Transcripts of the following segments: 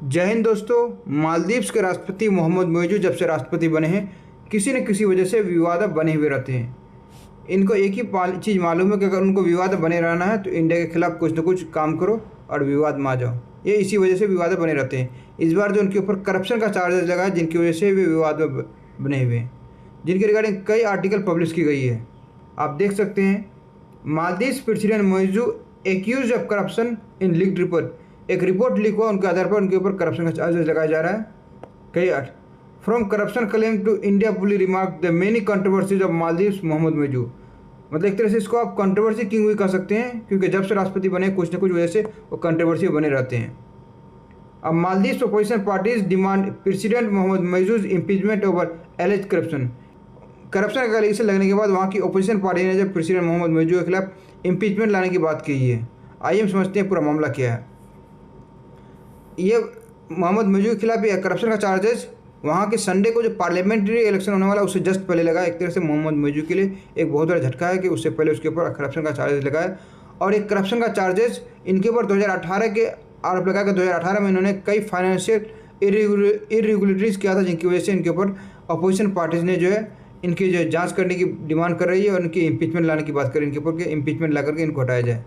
जय हिंद दोस्तों। मालदीव्स के राष्ट्रपति मोहम्मद मोइजू जब से राष्ट्रपति बने हैं किसी न किसी वजह से विवाद बने हुए रहते हैं। इनको एक ही चीज़ मालूम है कि अगर उनको विवाद बने रहना है तो इंडिया के खिलाफ कुछ न कुछ काम करो और विवाद में आ जाओ। ये इसी वजह से विवाद बने रहते हैं। इस बार जो उनके ऊपर करप्शन का चार्जेस लगा है जिनकी वजह से वे विवाद में बने हुए हैं, जिनके रिगार्डिंग कई आर्टिकल पब्लिश की गई है। आप देख सकते हैं, Maldives president Muizzu accuse of corruption in leaked report. एक रिपोर्ट लीक हुआ, उनके आधार पर उनके ऊपर करप्शन का चार्जेस लगाया जा रहा है। कई from corruption claim to India पुली remark the many controversies of Maldives Mohammad Muizzu. मतलब एक तरह से इसको आप कंट्रोवर्सी किंग भी कह सकते हैं, क्योंकि जब से राष्ट्रपति बने कुछ न कुछ वजह से वो कंट्रोवर्सी बने रहते हैं। अब Maldives opposition parties demand president Mohammed Muizzu's impeachment over alleged corruption. Corruption का एलिगेशन लगने के बाद वहाँ की अपोजिशन पार्टी ने जब प्रेसिडेंट मोहम्मद मोइजू के खिलाफ इम्पीचमेंट लाने की बात की है। आइए हम समझते हैं पूरा मामला क्या है। ये मोहम्मद मोइजू के खिलाफ ये करप्शन का चार्जेस वहाँ के संडे को जो पार्लियामेंट्री इलेक्शन होने वाला उससे जस्ट पहले लगा। एक तरह से मोहम्मद मोइजू के लिए एक बहुत बड़ा झटका है कि उससे पहले उसके ऊपर करप्शन का चार्जेस लगा है। और एक करप्शन का चार्जेस इनके ऊपर 2018 के आरोप लगा कि 2018 में इन्होंने कई फाइनेंशियल इरेगुलरिटीज़ किया था, जिनकी वजह से इनके ऊपर अपोजिशन पार्टीज ने जो है इनकी जो जांच करने की डिमांड कर रही है और इनकी इम्पीचमेंट लाने की बात कर रही है। इनके ऊपर इम्पीचमेंट ला करके इनको हटाया जाए।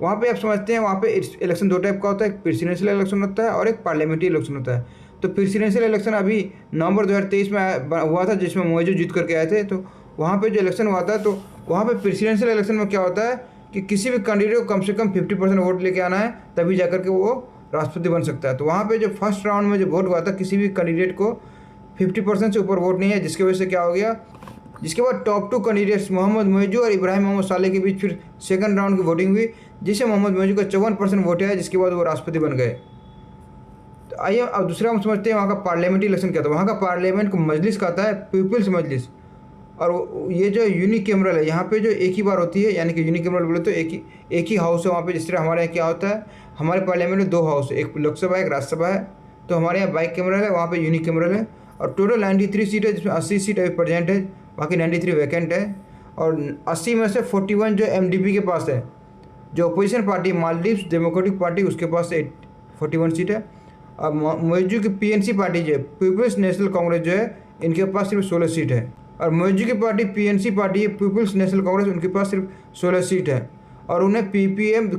वहाँ पे आप समझते हैं, वहाँ पे इलेक्शन दो टाइप का होता है, एक प्रेसिडेंशियल इलेक्शन होता है और एक पार्लियामेंट्री इलेक्शन होता है। तो प्रेसिडेंशियल इलेक्शन अभी नवंबर 2023 में हुआ था, जिसमें मोइजू जीत करके आए थे। तो वहाँ पे जो इलेक्शन हुआ था, तो वहाँ पे प्रेसिडेंशियल इलेक्शन में क्या होता है कि किसी भी कैंडिडेट को कम से कम 50% वोट लेके आना है, तभी जाकर के वो राष्ट्रपति बन सकता है। तो वहाँ पर जो फर्स्ट राउंड में जो वोट हुआ था, किसी भी कैंडिडेट को 50% से ऊपर वोट नहीं है, जिसकी वजह से क्या हो गया, जिसके बाद टॉप 2 कैंडिडेट्स मोहम्मद मोइजू और इब्राहिम मोहम्मद सालेह के बीच फिर सेकंड राउंड की वोटिंग हुई, जिससे मोहम्मद मोइजू का 54% वोट है, जिसके बाद वो राष्ट्रपति बन गए। तो आइए अब दूसरा हम समझते हैं वहाँ का पार्लियामेंट्री इलेक्शन क्या था। वहाँ का पार्लियामेंट को मजलिस कहता है, पीपल्स मजलिस। और ये जो यूनिकैमरल है, यहाँ पे जो एक ही बार होती है, यानी कि यूनिकैमरल बोले तो एक ही हाउस है वहाँ पे। जिस तरह हमारे यहाँ क्या होता है, हमारे पार्लियामेंट में 2 हाउस है, एक लोकसभा एक राज्यसभा है। तो हमारे यहाँ बाइकैमरल है, वहाँ पे यूनिकैमरल है। और टोटल 93 सीट है, जिसमें 80 सीट अभी प्रेजेंट है, बाकी 93 वैकेंट है। और 80 में से 41 जो MDP के पास है, जो opposition party Maldives democratic party, उसके पास 41 सीट है। और मोइजू की PNC पार्टी जो है, पीपल्स नेशनल कांग्रेस जो है, इनके पास सिर्फ 16 सीट है। और मोइजू की पार्टी PNC पार्टी है, पीपल्स नेशनल कांग्रेस, उनके पास सिर्फ 16 सीट है। और उन्हें PPM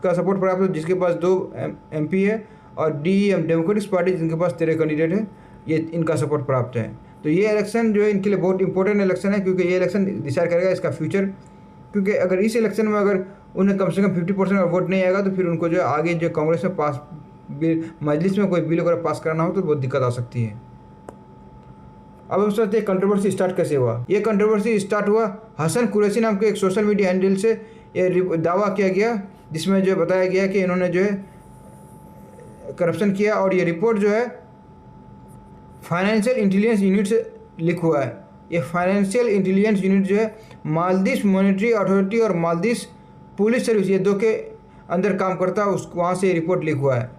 का सपोर्ट प्राप्त है, जिसके पास 2 MP है। और DEM डेमोक्रेटिक पार्टी, जिनके पास 13 कैंडिडेट है, ये इनका सपोर्ट प्राप्त है। तो ये इलेक्शन जो है इनके लिए बहुत इंपॉर्टेंट इलेक्शन है, क्योंकि ये इलेक्शन डिसाइड करेगा इसका फ्यूचर। क्योंकि अगर इस इलेक्शन में अगर उन्हें कम से कम 50% वोट नहीं आएगा, तो फिर उनको जो आगे जो कांग्रेस में पास मजलिस में कोई बिल वगैरह पास करना हो तो बहुत दिक्कत आ सकती है। अब हम सोचते हैं कंट्रोवर्सी स्टार्ट कैसे हुआ। ये कंट्रोवर्सी स्टार्ट हुआ हसन कुरैशी नाम के एक सोशल मीडिया हैंडल से ये दावा किया गया, जिसमें जो बताया गया कि इन्होंने जो है करप्शन किया। और ये रिपोर्ट जो है फाइनेंशियल इंटेलिजेंस यूनिट से लीक हुआ है। ये फाइनेंशियल इंटेलिजेंस यूनिट जो है मालदीव्स मॉनेटरी अथॉरिटी और मालदीव्स पुलिस सर्विस, ये 2 के अंदर काम करता है। उस वहाँ से ये रिपोर्ट लीक हुआ है।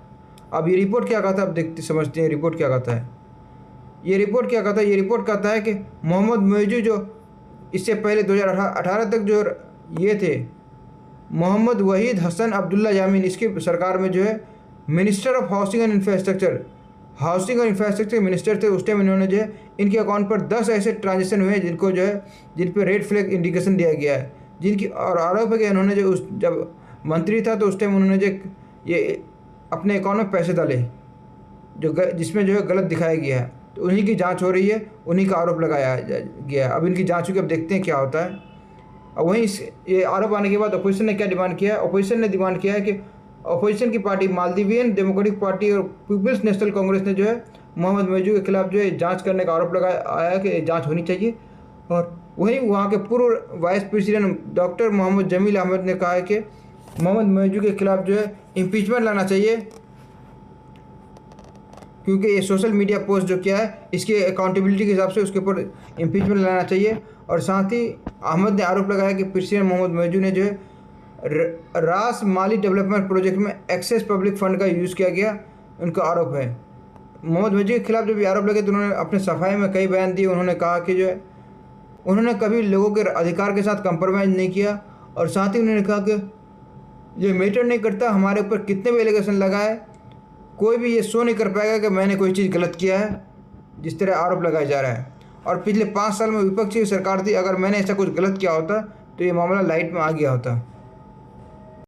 अब ये रिपोर्ट क्या कहता है, अब देखते समझते हैं रिपोर्ट क्या कहता है। ये रिपोर्ट क्या कहता है, ये रिपोर्ट कहता है कि मोहम्मद मोइजू जो इससे पहले 2018 तक जो ये थे, मोहम्मद वहीद हसन अब्दुल्ला यामीन, इसकी सरकार में जो है minister of housing and infrastructure minister थे। उस टाइम इन्होंने जो है इनके अकाउंट पर 10 ऐसे ट्रांजेक्शन हुए जिनको जो है जिन पर रेड फ्लैग इंडिकेशन दिया गया है, जिनकी और आरोप है कि इन्होंने जो जब मंत्री था तो उस टाइम उन्होंने जो ये अपने अकाउंट में पैसे डाले जिसमें जो है गलत दिखाया गया है। तो उन्हीं की जांच हो रही है, उन्हीं का आरोप लगाया गया है। अब इनकी जांच हुई, अब देखते हैं क्या होता है। अब वहीं ये आरोप आने के बाद अपोजिशन ने क्या डिमांड किया है, अपोजिशन ने डिमांड किया है कि अपोजिशन की पार्टी मालदीवियन डेमोक्रेटिक पार्टी और पीपल्स नेशनल कांग्रेस ने जो है मोहम्मद मोइजू के खिलाफ जो है जांच करने का आरोप लगाया आया कि जांच होनी चाहिए। और वहीं वहाँ के पूर्व vice president doctor Mohammad Jameel Ahmed ने कहा है कि मोहम्मद मोइजू के खिलाफ जो है इम्पीचमेंट लाना चाहिए, क्योंकि ये सोशल मीडिया पोस्ट जो किया है इसकी अकाउंटेबिलिटी के हिसाब से उसके ऊपर इम्पीचमेंट लाना चाहिए। और साथ ही अहमद ने आरोप लगाया कि प्रेसिडेंट मोहम्मद मोइजू ने जो है रास माली डेवलपमेंट प्रोजेक्ट में एक्सेस पब्लिक फंड का यूज़ किया गया, उनका आरोप है। मोहम्मद मोइजू के खिलाफ जब ये आरोप लगे तो उन्होंने अपने सफाई में कई बयान दिए। उन्होंने कहा कि जो है उन्होंने कभी लोगों के अधिकार के साथ कंप्रोमाइज़ नहीं किया। और साथ ही उन्होंने कहा कि ये मैटर नहीं करता हमारे ऊपर कितने भी एलिगेशन लगाए, कोई भी ये शो नहीं कर पाएगा कि मैंने कोई चीज़ गलत किया है, जिस तरह आरोप लगाया जा रहा है। और पिछले 5 साल में विपक्षी सरकार थी, अगर मैंने ऐसा कुछ गलत किया होता तो ये मामला लाइट में आ गया होता।